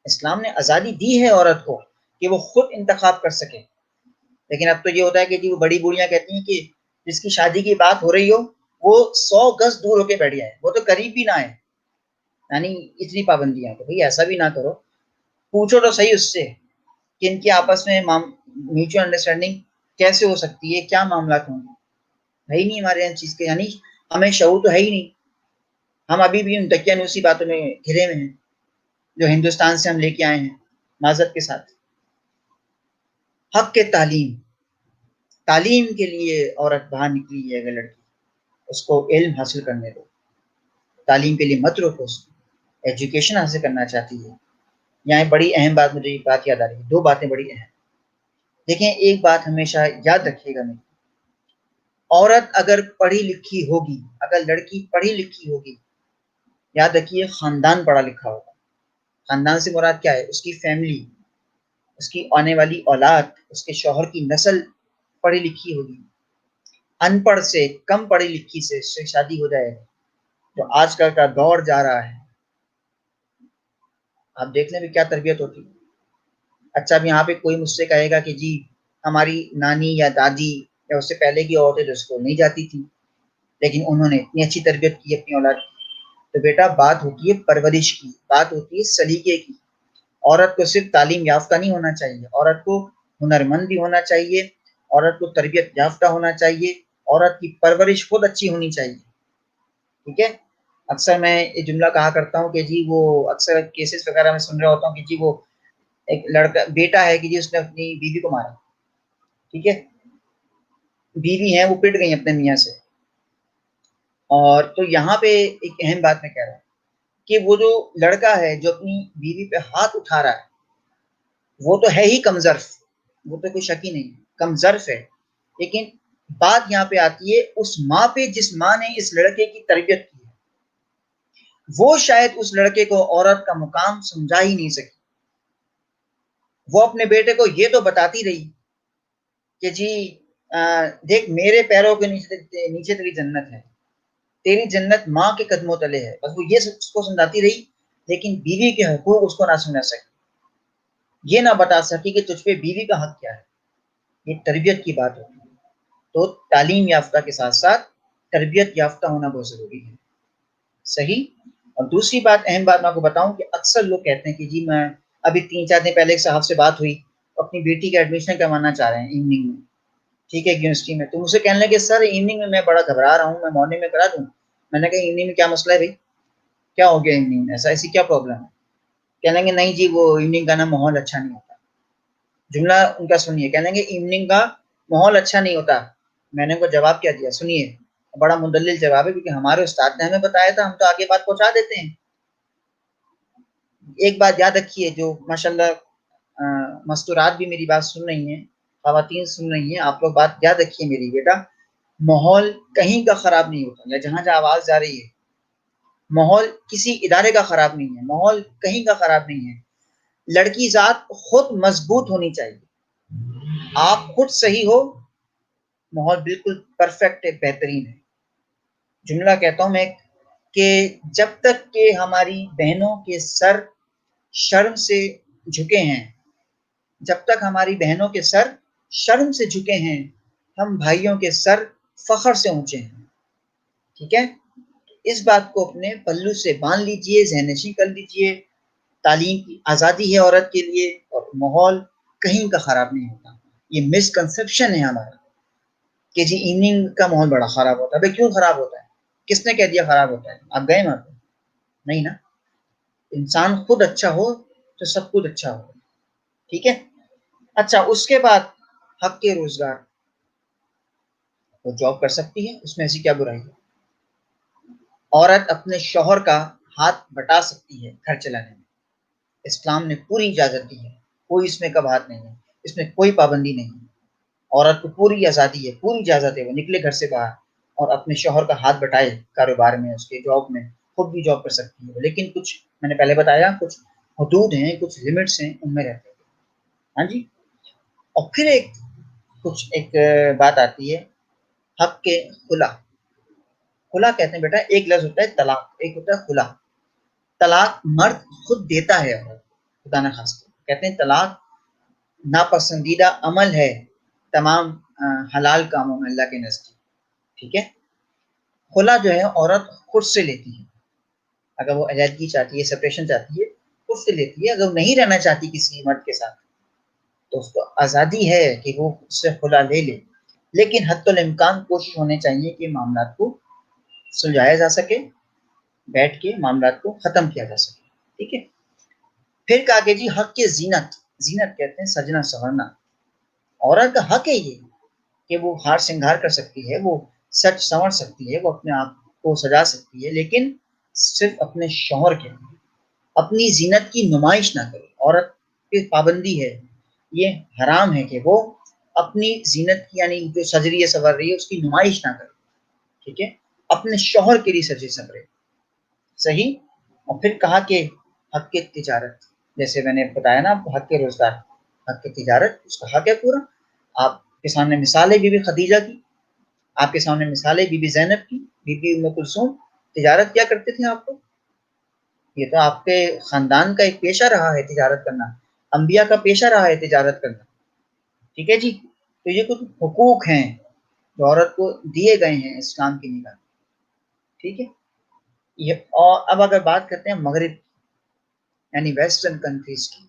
اسلام نے آزادی دی ہے عورت کو کہ وہ خود انتخاب کر سکے۔ لیکن اب تو یہ ہوتا ہے کہ جی وہ بڑی بوڑھیاں کہتی ہیں کہ جس کی شادی کی بات ہو رہی ہو وہ 100 گز دور ہو کے بیٹھ جائے، وہ تو قریب بھی نہ آئے، یعنی اتنی پابندیاں۔ تو بھئی ایسا بھی نہ کرو، پوچھو تو صحیح اس سے کہ ان کی آپس میں میوچل انڈرسٹینڈنگ کیسے ہو سکتی ہے، کیا معاملات ہوں گے۔ ہے ہی نہیں ہمارے یہاں چیز کے، یعنی ہمیں شعور تو ہے ہی نہیں، ہم ابھی بھی ان دقیانوسی باتوں میں گھرے ہوئے ہیں جو ہندوستان سے ہم لے کے آئے ہیں معذرت کے ساتھ۔ حق کے تعلیم، تعلیم کے لیے عورت باہر نکلی ہے، اگر لڑکی اس کو علم حاصل کرنے دو، تعلیم کے لیے مت روکو، اس کو ایجوکیشن حاصل کرنا چاہتی ہے۔ یہاں بڑی اہم بات، مجھے یہ بات یاد آ رہی ہے، دو باتیں بڑی اہم۔ دیکھیں ایک بات ہمیشہ یاد رکھیے گا، نہیں، عورت اگر پڑھی لکھی ہوگی، اگر لڑکی پڑھی لکھی ہوگی، یاد رکھیے خاندان پڑھا لکھا ہوگا۔ خاندان سے مراد کیا ہے؟ اس کی فیملی، اس کی آنے والی اولاد، اس کے شوہر کی نسل پڑھی لکھی ہوگی۔ ان پڑھ سے، کم پڑھی لکھی سے شادی ہو جائے تو آج کل کا دور جا رہا ہے، آپ دیکھ لیں بھی کیا تربیت ہوتی ہے۔ اچھا اب یہاں پہ کوئی مجھ سے کہے گا کہ جی ہماری نانی یا دادی یا اس سے پہلے کی عورتیں جو اسکول نہیں جاتی تھیں لیکن انہوں نے اتنی اچھی تربیت کی اپنی اولاد کی۔ تو بیٹا بات ہوتی ہے پرورش کی، بات ہوتی ہے سلیقے کی۔ عورت کو صرف تعلیم یافتہ نہیں ہونا چاہیے، عورت کو ہنرمند بھی ہونا چاہیے، عورت کو تربیت یافتہ ہونا چاہیے، عورت کی پرورش خود اچھی ہونی چاہیے، ٹھیک ہے۔ اکثر میں یہ جملہ کہا کرتا ہوں کہ جی وہ اکثر کیسز وغیرہ میں سن رہا ہوتا ہوں کہ جی وہ ایک لڑکا بیٹا ہے کہ جی اس نے اپنی بیوی کو مارا، ٹھیک ہے، بیوی ہیں وہ پٹ گئی اپنے میاں سے۔ اور تو یہاں پہ ایک اہم بات میں کہہ رہا ہوں کہ وہ جو لڑکا ہے جو اپنی بیوی پہ ہاتھ اٹھا رہا ہے وہ تو ہے ہی کمظرف، وہ تو کوئی شک ہی نہیں، کمظرف ہے۔ لیکن بات یہاں پہ آتی ہے اس ماں پہ جس ماں نے اس لڑکے کی تربیت کی ہے، وہ شاید اس لڑکے کو عورت کا مقام سمجھا ہی نہیں سکی۔ وہ اپنے بیٹے کو یہ تو بتاتی رہی کہ جی دیکھ میرے پیروں کے نیچے تیری جنت ہے، تیری جنت ماں کے قدموں تلے ہے، بس وہ یہ اس کو سمجھاتی رہی، لیکن بیوی کے حقوق اس کو نہ سمجھا سکی، یہ نہ بتا سکی کہ تجھ پہ بیوی کا حق کیا ہے۔ یہ تربیت کی بات ہوتی ہے۔ تو تعلیم یافتہ کے ساتھ ساتھ تربیت یافتہ ہونا بہت ضروری ہے، صحیح۔ اور دوسری بات، اہم بات میں آپ کو بتاؤں کہ اکثر لوگ کہتے ہیں کہ جی میں ابھی 3-4 دن پہلے ایک صاحب سے بات ہوئی، اپنی بیٹی کا ایڈمیشن کروانا چاہ رہے ہیں ایوننگ میں، ٹھیک ہے، یونیورسٹی میں۔ تو مجھ سے کہنے لگے سر ایوننگ میں بڑا گھبرا رہا ہوں، میں مارننگ میں کرا دوں؟ میں نے کہا ایوننگ میں کیا مسئلہ ہے بھائی، کیا ہو گیا ایوننگ میں، ایسی کیا پرابلم ہے؟ کہنے لگے نہیں جی وہ ایوننگ کا نا ماحول اچھا نہیں ہوتا۔ جملہ ان کا سنیے، کہنے لگے ایوننگ کا ماحول اچھا نہیں ہوتا۔ میں نے ان کو جواب کیا دیا، سنیے بڑا مدلل جواب ہے کیونکہ ہمارے استاد نے ہمیں بتایا تھا، ہم تو آگے بات پہنچا دیتے ہیں۔ ایک بات یاد رکھیے، جو ماشاءاللہ مستورات بھی میری بات سن رہی ہیں، خواتین سن رہی ہیں، آپ لوگ بات یاد رکھیے میری، بیٹا ماحول کہیں کا خراب نہیں ہوتا، یا جہاں جہاں آواز جا رہی ہے ماحول کسی ادارے کا خراب نہیں ہے، ماحول کہیں کا خراب نہیں ہے۔ لڑکی ذات خود مضبوط ہونی چاہیے، آپ خود صحیح ہو، ماحول بالکل پرفیکٹ ہے، بہترین ہے۔ جملہ کہتا ہوں میں کہ جب تک کہ ہماری بہنوں کے سر شرم سے جھکے ہیں، جب تک ہماری بہنوں کے سر شرم سے جھکے ہیں، ہم بھائیوں کے سر فخر سے اونچے ہیں، ٹھیک ہے۔ اس بات کو اپنے پلو سے باندھ لیجئے، ذہن نشین کر لیجئے۔ تعلیم کی آزادی ہے عورت کے لیے، اور ماحول کہیں کا خراب نہیں ہوتا۔ یہ مسکنسیپشن ہے ہمارا کہ جی ایوننگ کا ماحول بڑا خراب ہوتا ہے۔ بھائی کیوں خراب ہوتا ہے؟ کس نے کہہ دیا خراب ہوتا ہے؟ آپ گئے وہاں پہ؟ نہیں نا۔ انسان خود اچھا ہو تو سب کچھ اچھا ہو. ٹھیک ہے. اچھا اس کے بعد حق کے روزگار. وہ جاب کر سکتی ہے، اس میں ایسی کیا برائی ہے. عورت اپنے شوہر کا ہاتھ بٹا سکتی ہے گھر چلانے میں. اسلام نے پوری اجازت دی ہے، کوئی اس میں کب ہاتھ نہیں ہے، اس میں کوئی پابندی نہیں ہے. عورت کو پوری آزادی ہے، پوری اجازت ہے، وہ نکلے گھر سے باہر اور اپنے شوہر کا ہاتھ بٹائے کاروبار میں، اس کے جاب میں، خود بھی جاب کر سکتی ہے. لیکن کچھ میں نے پہلے بتایا کچھ حدود ہیں، کچھ لمٹس ہیں، ان میں رہتے ہیں. ہاں جی. اور پھر ایک بات آتی ہے حق کے خلا. خلا کہتے ہیں بیٹا ایک لفظ ہوتا ہے طلاق، ایک ہوتا ہے خلا. طلاق مرد خود دیتا ہے. خدا نہ خواستہ کہتے ہیں طلاق ناپسندیدہ عمل ہے تمام حلال کاموں میں اللہ کے نزدیک. ٹھیک ہے. خلا جو ہے عورت خود سے لیتی ہے. اگر وہ علیحدگی چاہتی ہے، سپریشن چاہتی ہے، خود سے لیتی ہے. اگر وہ نہیں رہنا چاہتی کسی مرد کے ساتھ تو اس کو آزادی ہے کہ وہ اس سے خلا لے لے. لیکن حتی الامکان کوشش ہونے چاہیے کہ معاملات کو سلجھایا جا سکے، بیٹھ کے معاملات کو ختم کیا جا سکے. ٹھیک ہے. پھر کہا کہ جی حق کے زینت. زینت کہتے ہیں سجنا سنورنا. عورت کا حق ہے یہ کہ وہ ہار سنگار کر سکتی ہے، وہ سچ سنور سکتی ہے، وہ اپنے آپ کو سجا سکتی ہے، لیکن صرف اپنے شوہر کے لیے. اپنی زینت کی نمائش نہ کرے. عورت کی پابندی ہے، یہ حرام ہے کہ وہ اپنی زینت کی یعنی جو سج رہی ہے سنور رہی ہے اس کی نمائش نہ کرے. ٹھیک ہے. اپنے شوہر کے لیے سجے سنورے. صحیح. اور پھر کہا کہ حق کے تجارت، جیسے میں نے بتایا نا حق کے روزگار، حق کے تجارت اس کا حق ہے پورا. آپ کے سامنے مثال ہے بی بی خدیجہ کی، آپ کے سامنے مثال ہے بی بی زینب کی، بی بی ام کلثوم. تجارت کیا کرتے تھے آپ کو؟ یہ تو آپ کے خاندان کا ایک پیشہ رہا ہے تجارت کرنا، انبیاء کا پیشہ رہا ہے تجارت کرنا. ٹھیک ہے جی. تو یہ کچھ حقوق ہیں جو عورت کو دیے گئے ہیں اسلام کی نگاہ. ٹھیک ہے. یہ اور اب اگر بات کرتے ہیں مغرب یعنی ویسٹرن کنٹریز کی،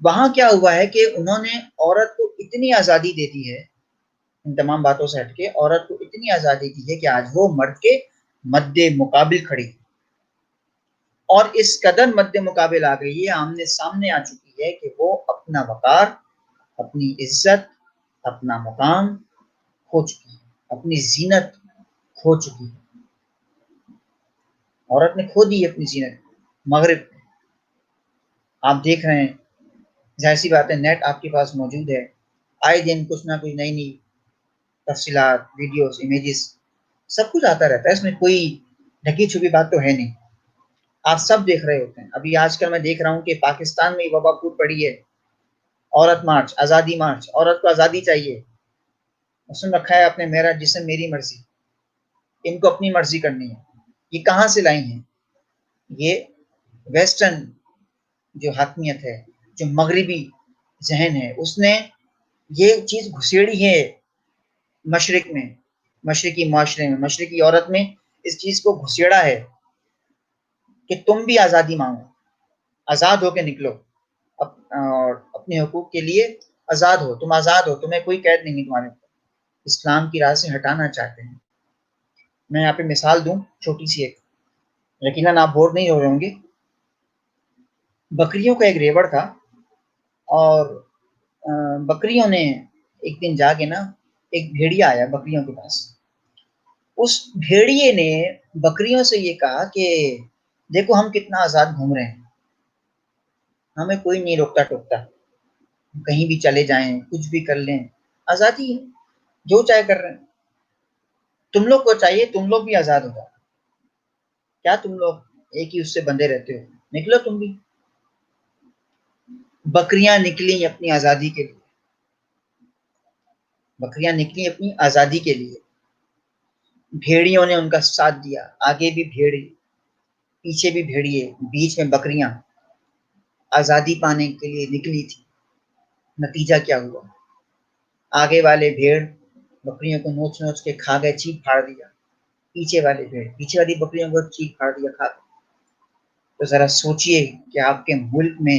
وہاں کیا ہوا ہے کہ انہوں نے عورت کو اتنی آزادی دے دی ہے، ان تمام باتوں سے ہٹ کے عورت کو اتنی آزادی دی ہے کہ آج وہ مرد کے مد مقابل کھڑی، اور اس قدر مد مقابل آ گئی ہے، آمنے سامنے آ چکی ہے کہ وہ اپنا وقار، اپنی عزت، اپنا مقام کھو چکی ہے، اپنی زینت کھو چکی ہے. عورت نے کھو دی اپنی زینت. مغرب آپ دیکھ رہے ہیں، ظاہر سی بات ہے نیٹ آپ کے پاس موجود ہے، آئے دن کچھ نہ کچھ نئی نئی تفصیلات، ویڈیوز، امیجز، سب کچھ آتا رہتا ہے. اس میں کوئی ڈھکی چھپی بات تو ہے نہیں، آپ سب دیکھ رہے ہوتے ہیں. ابھی آج کل میں دیکھ رہا ہوں کہ پاکستان میں وبا پھوٹ پڑی ہے. عورت مارچ، آزادی مارچ، عورت کو آزادی چاہیے. سن رکھا ہے اپنے میرا جسم میری مرضی، ان کو اپنی مرضی کرنی ہے. یہ کہاں سے لائی ہیں؟ یہ ویسٹرن جو حاکمیت ہے، جو مغربی ذہن ہے، اس نے یہ چیز گھسیڑی ہے مشرق میں، مشرقی معاشرے میں، مشرقی عورت میں اس چیز کو گھسیڑا ہے کہ تم بھی آزادی مانگو، آزاد ہو کے نکلو اور اپنے حقوق کے لیے آزاد ہو. تم آزاد ہو، تمہیں کوئی قید نہیں تمہارے. اسلام کی راہ سے ہٹانا چاہتے ہیں. میں یہاں پہ مثال دوں چھوٹی سی ایک، یقیناً آپ بور نہیں ہو رہے ہوں گے. بکریوں کا ایک ریوڑ تھا، اور بکریوں نے ایک دن جا کے نا، ایک بھیڑیا آیا بکریوں کے پاس. اس بھیڑیے نے بکریوں سے یہ کہا کہ دیکھو ہم کتنا آزاد گھوم رہے ہیں، ہمیں کوئی نہیں روکتا ٹوکتا، کہیں بھی چلے جائیں، کچھ بھی کر لیں، آزادی ہے، جو چاہے کر رہے ہیں. تم لوگ کو چاہیے تم لوگ بھی آزاد ہو جاؤ. کیا تم لوگ ایک ہی اس سے بندے رہتے ہو؟ نکلو تم بھی. بکریاں نکلی اپنی آزادی کے لیے، بکریاں نکلی اپنی آزادی کے لیے. بھیڑیوں نے ان کا ساتھ دیا، آگے بھی بھیڑی، پیچھے بھی بھیڑیے، بیچ میں بکریاں آزادی پانے کے لیے نکلی تھی. نتیجہ کیا ہوا؟ آگے والے بھیڑ بکریوں کو نوچ نوچ کے کھا گئے، چیخ پھاڑ دیا. پیچھے والے بھیڑ پیچھے والی بکریوں کو چیخ پھاڑ دیا، کھا گئے. تو ذرا سوچئے کہ آپ کے ملک میں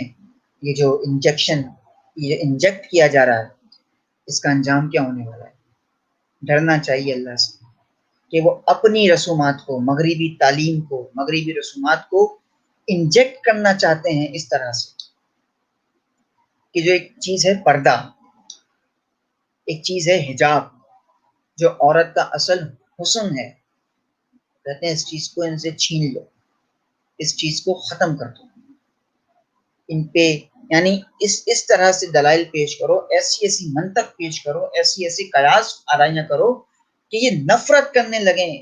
یہ جو انجیکٹ کیا جا رہا ہے، اس کا انجام کیا ہونے والا ہے. ڈرنا چاہیے اللہ سے کہ وہ اپنی رسومات کو، مغربی تعلیم کو، مغربی رسومات کو انجیکٹ کرنا چاہتے ہیں اس طرح سے کہ جو ایک چیز ہے پردہ، ایک چیز ہے حجاب، جو عورت کا اصل حسن ہے، کہتے ہیں اس چیز کو ان سے چھین لو، اس چیز کو ختم کر دو، ان پہ یعنی اس طرح سے دلائل پیش کرو، ایسی ایسی منطق پیش کرو، ایسی ایسی قیاس آرائیاں کرو کہ یہ نفرت کرنے لگیں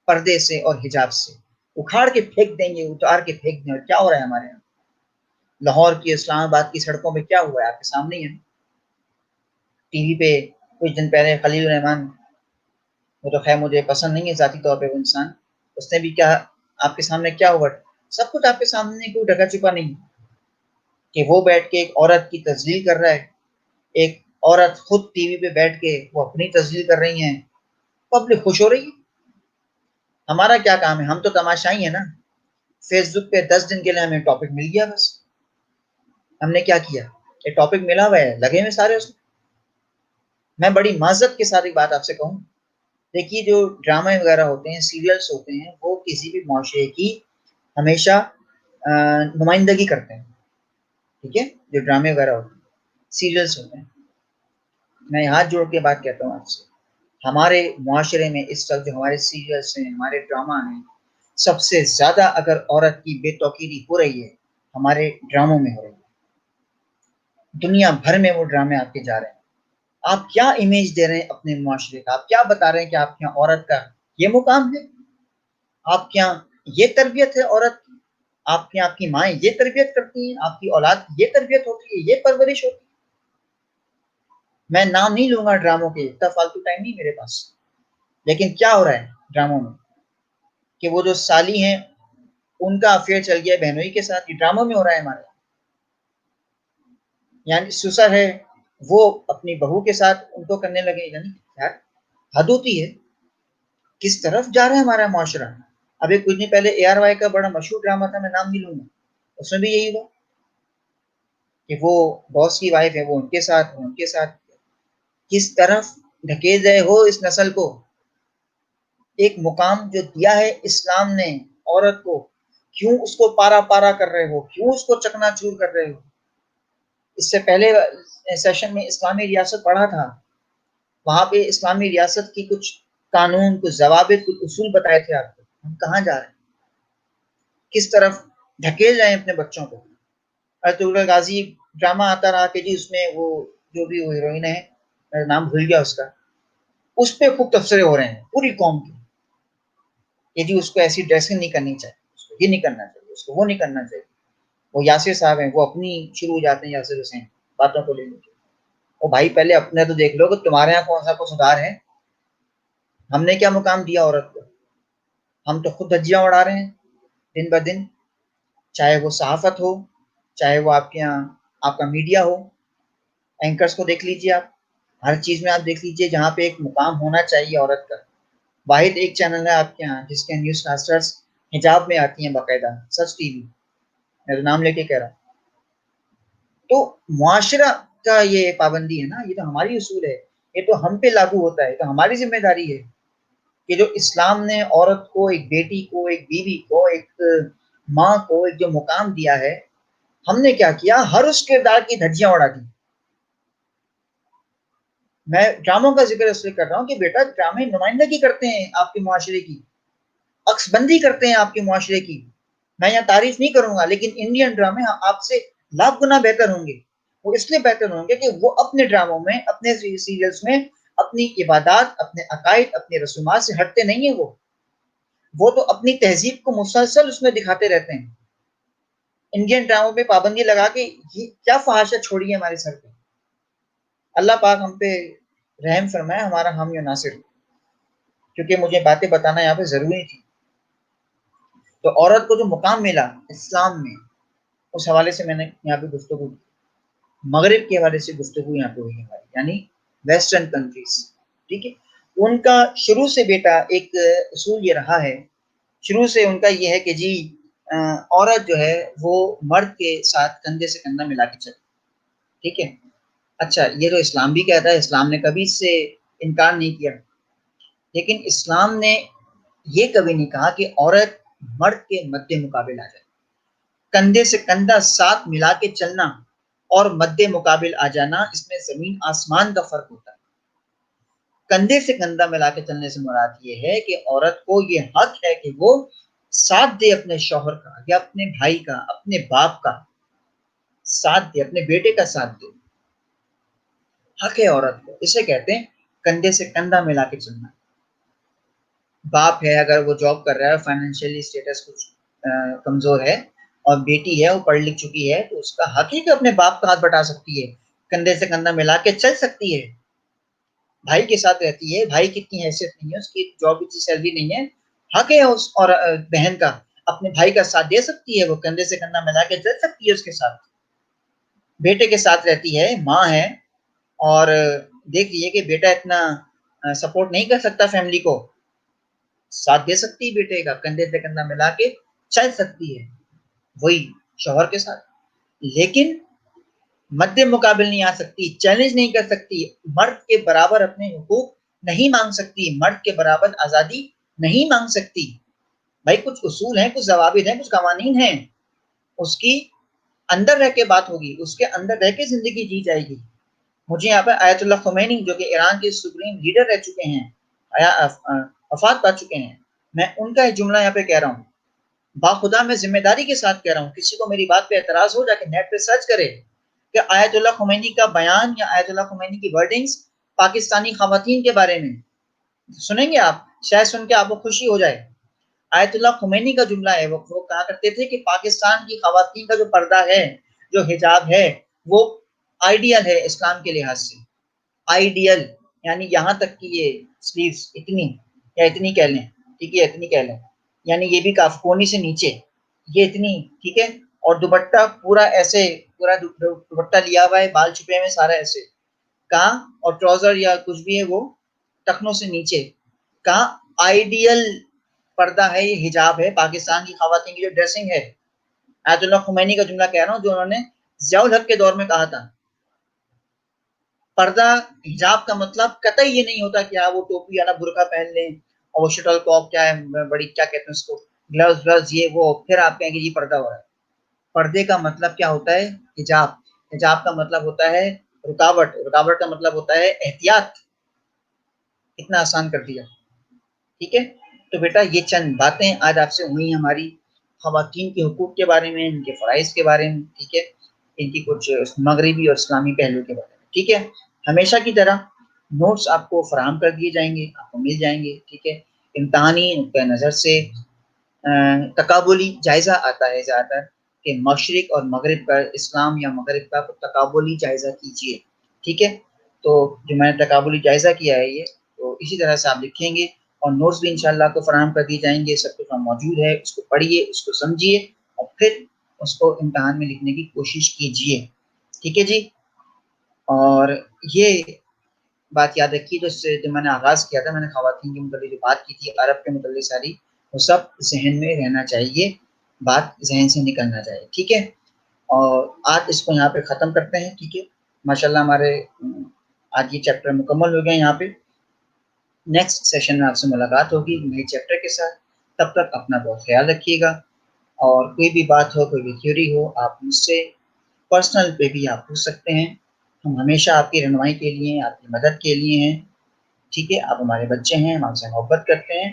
پردے سے اور حجاب سے، اکھاڑ کے پھینک دیں گے، اتار کے پھینک دیں۔ اور کیا ہو رہا ہے ہمارے یہاں لاہور کی، اسلام آباد کی سڑکوں پہ کیا ہوا ہے آپ کے سامنے ہی ہے۔ ٹی وی پہ کچھ دن پہلے خلیل الرحمان، وہ تو خیر مجھے پسند نہیں ہے ذاتی طور پہ وہ انسان، اس نے بھی کیا آپ کے سامنے کیا ہوا، سب کچھ آپ کے سامنے کوئی ڈھکا چھپا نہیں کہ وہ بیٹھ کے ایک عورت کی تذلیل کر رہا ہے، ایک عورت خود ٹی وی پہ بیٹھ کے وہ اپنی تذلیل کر رہی ہیں، پبلک خوش ہو رہی ہے۔ ہمارا کیا کام ہے، ہم تو تماشائی ہیں نا، فیس بک پہ 10 دن کے لیے ہمیں ٹاپک مل گیا، بس ہم نے کیا کیا، یہ ٹاپک ملا ہوا ہے، لگے ہوئے سارے اس میں۔ میں بڑی معذرت کے ساتھ ایک بات آپ سے کہوں، دیکھیے جو ڈرامے وغیرہ ہوتے ہیں، سیریلس ہوتے ہیں، وہ کسی بھی معاشرے کی ہمیشہ نمائندگی کرتے ہیں، ٹھیک ہے، جو ڈرامے وغیرہ ہوتے ہیں، سیریلس ہوتے ہیں، میں ہاتھ جوڑ کے بات کہتا ہوں آپ سے، ہمارے معاشرے میں اس وقت جو ہمارے سیریلس ہیں، ہمارے ڈرامہ ہیں، سب سے زیادہ اگر عورت کی بے توقیری ہو رہی ہے ہمارے ڈراموں میں ہو رہی ہے، دنیا بھر میں وہ ڈرامے آپ کے جا رہے ہیں۔ آپ کیا امیج دے رہے ہیں اپنے معاشرے کا، آپ کیا بتا رہے ہیں کہ آپ کے یہاں عورت کا یہ مقام ہے، آپ کے یہاں یہ تربیت ہے عورت کی، آپ کے یہاں آپ کی مائیں یہ تربیت کرتی ہیں، آپ کی اولاد کی یہ تربیت ہوتی ہے، یہ پرورش ہوتی ہے۔ میں نام نہیں لوں گا ڈراموں کے، اتنا فالتو ٹائم نہیں میرے پاس، لیکن کیا ہو رہا ہے ڈراموں میں کہ وہ جو سالی ہیں ان کا افیئر چل گیا بہنوئی کے ساتھ، یہ ڈراموں میں ہو رہا ہے ہمارے، یعنی سسر ہے وہ اپنی بہو کے ساتھ ان کو کرنے لگے، یعنی یار حد ہوتی ہے، کس طرف جا رہا ہے ہمارا معاشرہ۔ ابھی کچھ دن پہلے اے آر وائی کا بڑا مشہور ڈرامہ تھا، میں نام نہیں لوں گا، اس میں بھی یہی ہوا کہ وہ باس کی وائف ہے، وہ ان کے ساتھ کس طرف ڈھکیل رہے ہو اس نسل کو۔ ایک مقام جو دیا ہے اسلام نے عورت کو، کیوں اس کو پارا پارا کر رہے ہو، کیوں اس کو چکنا چور کر رہے ہو۔ اس سے پہلے سیشن میں اسلامی ریاست پڑھا تھا، وہاں پہ اسلامی ریاست کی کچھ قانون، کچھ ضوابط، کچھ اصول بتائے تھے آپ کو، ہم کہاں جا رہے ہیں، کس طرف ڈھکیل رہے ہیں اپنے بچوں کو۔ ارطغرل غازی ڈرامہ آتا رہا کہ جی اس میں وہ جو بھی وہ ہیروئن ہے، میرا نام بھول گیا اس کا، اس پہ خوب تبصرے ہو رہے ہیں پوری قوم کے کہ جی اس کو ایسی ڈریسنگ نہیں کرنی چاہیے، اس کو یہ نہیں کرنا چاہیے، اس کو وہ نہیں کرنا چاہیے۔ وہ یاسر صاحب ہیں، وہ اپنی شروع ہو جاتے ہیں یاسر حسین باتوں کو لے لیجیے، وہ بھائی پہلے اپنے تو دیکھ لو کہ تمہارے یہاں کون سا کو سدھار ہے، ہم نے کیا مقام دیا عورت کو، ہم تو خود دھجیاں اڑا رہے ہیں دن بہ دن، چاہے وہ صحافت ہو، چاہے وہ آپ کے یہاں آپ کا میڈیا ہو، اینکرز کو دیکھ لیجیے آپ، ہر چیز میں آپ دیکھ لیجیے جہاں پہ ایک مقام ہونا چاہیے عورت کا، واحد ایک چینل ہے آپ کے یہاں جس کے نیوز کاسٹرز حجاب میں آتی ہیں باقاعدہ، سچ ٹی وی، میں تو نام لے کے کہہ رہا ہوں۔ تو معاشرہ کا یہ پابندی ہے نا، یہ تو ہماری اصول ہے، یہ تو ہم پہ لاگو ہوتا ہے، تو ہماری ذمہ داری ہے کہ جو اسلام نے عورت کو، ایک بیٹی کو، ایک بیوی کو، ایک ماں کو ایک جو مقام دیا ہے، ہم نے کیا کیا، ہر اس کردار کی دھجیاں اڑا دی۔ میں ڈراموں کا ذکر اس لیے کر رہا ہوں کہ بیٹا ڈرامے نمائندگی کرتے ہیں آپ کے معاشرے کی، عکس بندی کرتے ہیں آپ کے معاشرے کی۔ میں یہاں تعریف نہیں کروں گا، لیکن انڈین ڈرامے آپ سے لاکھ گنا بہتر ہوں گے، وہ اس لیے بہتر ہوں گے کہ وہ اپنے ڈراموں میں، اپنے سیریلز میں اپنی عبادات، اپنے عقائد، اپنے رسومات سے ہٹتے نہیں ہیں، وہ تو اپنی تہذیب کو مسلسل اس میں دکھاتے رہتے ہیں۔ انڈین ڈراموں پہ پابندی لگا کے یہ کیا فحاشت چھوڑی ہے ہمارے سر پہ۔ اللہ پاک ہم پہ رحم فرمائے، ہمارا حامی و ناصر، کیونکہ مجھے باتیں بتانا یہاں پہ ضروری تھی۔ تو عورت کو جو مقام ملا اسلام میں، اس حوالے سے میں نے یہاں پہ گفتگو کی، مغرب کے حوالے سے گفتگو یہاں پہ ہوئی ہماری، یعنی ویسٹرن کنٹریز، ٹھیک ہے۔ ان کا شروع سے بیٹا ایک اصول یہ رہا ہے، شروع سے ان کا یہ ہے کہ جی عورت جو ہے وہ مرد کے ساتھ کندھے سے کندھا ملا کے چلے، ٹھیک ہے۔ اچھا یہ تو اسلام بھی کہتا ہے، اسلام نے کبھی اس سے انکار نہیں کیا، لیکن اسلام نے یہ کبھی نہیں کہا کہ عورت مرد کے مد مقابل آ جائے، کندھے سے کندھا ساتھ ملا کے چلنا اور مد مقابل آ جانا، اس میں زمین آسمان کا فرق ہوتا ہے۔ کندھے سے کندھا ملا کے چلنے سے مراد یہ ہے کہ عورت کو یہ حق ہے کہ وہ ساتھ دے اپنے شوہر کا یا اپنے بھائی کا، اپنے باپ کا ساتھ دے، اپنے بیٹے کا ساتھ دے، حق ہے عورت کو۔ اسے کہتے ہیں کندھے سے کندھا ملا کے چلنا۔ باپ ہے اگر وہ جاب کر رہا ہے، فائنینشیلی اسٹیٹس کچھ کمزور ہے، اور بیٹی ہے وہ پڑھ لکھ چکی ہے، تو اس کا حق ہے کہ اپنے باپ کا ہاتھ بٹا سکتی ہے، کندھے سے کندھا ملا کے چل سکتی ہے، بھائی کے ساتھ رہتی ہے، بھائی کی اتنی حیثیت نہیں ہے، اس کی جاب اتنی سیلری نہیں ہے، حق ہے اس اور بہن کا اپنے بھائی کا ساتھ دے سکتی ہے، وہ کندھے سے کندھا ملا کے چل سکتی ہے اس کے ساتھ، بیٹے کے ساتھ رہتی ہے، ماں ہے، اور دیکھ لیے کہ بیٹا اتنا سپورٹ نہیں کر سکتا فیملی کو، ساتھ دے سکتی ہے بیٹے کا، کندھے سے کندھا ملا کے چل سکتی ہے، وہی شوہر کے ساتھ، لیکن مد مقابل نہیں آ سکتی، چیلنج نہیں کر سکتی، مرد کے برابر اپنے حقوق نہیں مانگ سکتی، مرد کے برابر آزادی نہیں مانگ سکتی۔ بھائی کچھ اصول ہیں، کچھ ضوابط ہیں، کچھ قوانین ہیں، اس کی اندر رہ کے بات ہوگی، اس کے اندر رہ کے زندگی جی جائے گی۔ مجھے یہاں پہ آیت اللہ خمینی جو کہ ایران کے سپریم لیڈر رہ چکے ہیں، وفات پا چکے ہیں، میں ان کا ایک جملہ یہاں پہ کہہ رہا ہوں، باخدا میں ذمہ داری کے ساتھ کہہ رہا ہوں، کسی کو میری بات پہ اعتراض ہو جا کے نیٹ پہ سرچ کرے کہ آیت اللہ خمینی کا بیان یا آیت اللہ خمینی کی ورڈنگز پاکستانی خواتین کے بارے میں سنیں گے آپ، شاید سن کے آپ کو خوشی ہو جائے۔ آیت اللہ خمینی کا جملہ ہے، وہ کہا کرتے تھے کہ پاکستان کی خواتین کا جو پردہ ہے، جو حجاب ہے، وہ آئیڈیل ہے اسلام کے لحاظ سے، آئیڈیل یعنی یہاں تک کہ یہ سلیوز اتنی یا اتنی کہہ لیں، ٹھیک ہے، اتنی کہہ لیں، یعنی یہ بھی کونی سے نیچے یہ اتنی، ٹھیک ہے، اور دوپٹہ پورا ایسے، پورا دوپٹہ لیا ہوا ہے، بال چھپے ہوئے سارا ایسے کہاں، اور ٹراؤزر یا کچھ بھی ہے وہ ٹخنوں سے نیچے کہاں، آئیڈیل پردہ ہے، یہ حجاب ہے پاکستان کی خواتین کی جو ڈریسنگ ہے۔ آیت اللہ خمینی کا جملہ کہہ رہا ہوں جو انہوں نے ضیاء الحق کے دور میں کہا تھا۔ پردہ حجاب کا مطلب قطعی یہ نہیں ہوتا کہ آپ وہ ٹوپی یا برقع پہن لیں اور وہ شٹل کاک کیا ہے، بڑی کیا کہتے ہیں اس کو، گلوز یہ وہ، پھر آپ کہیں گے یہ پردہ ہو رہا ہے۔ پردے کا مطلب کیا ہوتا ہے؟ حجاب۔ حجاب کا مطلب ہوتا ہے رکاوٹ، رکاوٹ کا مطلب ہوتا ہے احتیاط۔ اتنا آسان کر دیا، ٹھیک ہے۔ تو بیٹا یہ چند باتیں آج آپ سے ہوئی ہماری خواتین کے حقوق کے بارے میں، ان کے فرائض کے بارے میں، ٹھیک ہے، ان کی کچھ مغربی اور اسلامی پہلو کے بارے میں، ٹھیک ہے۔ ہمیشہ کی طرح نوٹس آپ کو فراہم کر دیے جائیں گے، آپ کو مل جائیں گے، ٹھیک ہے۔ امتحانی نقطۂ نظر سے تقابلی جائزہ آتا ہے زیادہ تر کہ مشرق اور مغرب کا، اسلام یا مغرب کا تقابلی جائزہ کیجیے، ٹھیک ہے۔ تو جو میں نے تقابلی جائزہ کیا ہے یہ، تو اسی طرح سے آپ لکھیں گے، اور نوٹس بھی انشاءاللہ آپ کو فراہم کر دی جائیں گے، سب کچھ موجود ہے، اس کو پڑھیے، اس کو سمجھیے، اور پھر اس کو امتحان میں لکھنے کی کوشش کیجیے، ٹھیک ہے جی۔ اور یہ بات یاد رکھیے جو میں نے آغاز کیا تھا، میں نے خواتین کے متعلق جو بات کی تھی، عرب کے متعلق ساری، وہ سب ذہن میں رہنا چاہیے، بات ذہن سے نکلنا چاہیے، ٹھیک ہے۔ اور آج اس کو یہاں پہ ختم کرتے ہیں، ٹھیک ہے۔ ماشاءاللہ ہمارے آج یہ چیپٹر مکمل ہو گئے یہاں پہ۔ نیکسٹ سیشن میں آپ سے ملاقات ہوگی نئے چیپٹر کے ساتھ، تب تک اپنا بہت خیال رکھیے گا، اور کوئی بھی بات ہو، کوئی بھی تھیوری ہو، آپ مجھ سے پرسنل پہ بھی آپ پوچھ سکتے ہیں، ہم ہمیشہ آپ کی رہنمائی کے لیے، آپ کی مدد کے لیے ہیں، ٹھیک ہے۔ آپ ہمارے بچے ہیں، ہم آپ سے محبت کرتے ہیں،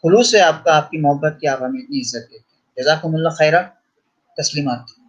خلوص ہے آپ کا، آپ کی محبت کی، آپ ہمیں اتنی عزت دیتے ہیں۔ جزاکم اللہ خیرہ، تسلیمات۔